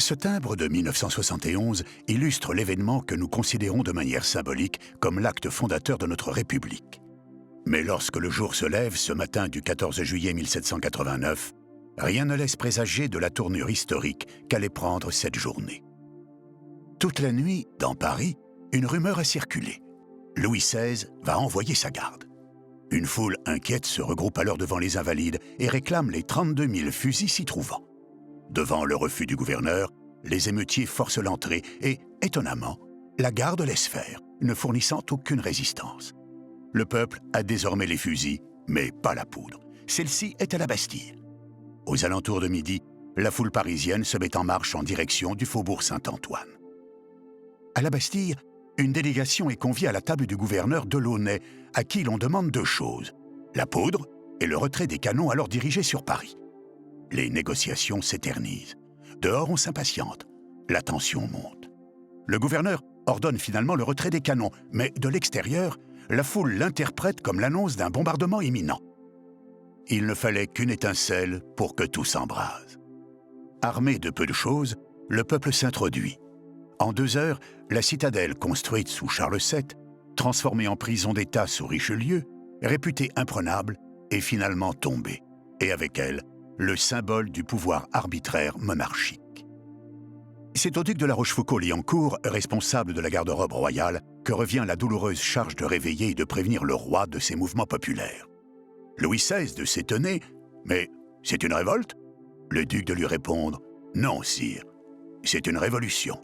Ce timbre de 1971 illustre l'événement que nous considérons de manière symbolique comme l'acte fondateur de notre République. Mais lorsque le jour se lève ce matin du 14 juillet 1789, rien ne laisse présager de la tournure historique qu'allait prendre cette journée. Toute la nuit, dans Paris, une rumeur a circulé. Louis XVI va envoyer sa garde. Une foule inquiète se regroupe alors devant les Invalides et réclame les 32 000 fusils s'y trouvant. Devant le refus du gouverneur, les émeutiers forcent l'entrée et, étonnamment, la garde laisse faire, ne fournissant aucune résistance. Le peuple a désormais les fusils, mais pas la poudre. Celle-ci est à la Bastille. Aux alentours de midi, la foule parisienne se met en marche en direction du faubourg Saint-Antoine. À la Bastille, une délégation est conviée à la table du gouverneur Delaunay, à qui l'on demande deux choses, la poudre et le retrait des canons alors dirigés sur Paris. Les négociations s'éternisent. Dehors, on s'impatiente. La tension monte. Le gouverneur ordonne finalement le retrait des canons, mais de l'extérieur, la foule l'interprète comme l'annonce d'un bombardement imminent. Il ne fallait qu'une étincelle pour que tout s'embrase. Armé de peu de choses, le peuple s'introduit. En 2 heures, la citadelle construite sous Charles VII, transformée en prison d'État sous Richelieu, réputée imprenable, est finalement tombée, et avec elle, le symbole du pouvoir arbitraire monarchique. C'est au duc de La Rochefoucauld-Liancourt, responsable de la garde-robe royale, que revient la douloureuse charge de réveiller et de prévenir le roi de ces mouvements populaires. Louis XVI de s'étonner, mais c'est une révolte? Le duc de lui répondre, non, sire, c'est une révolution.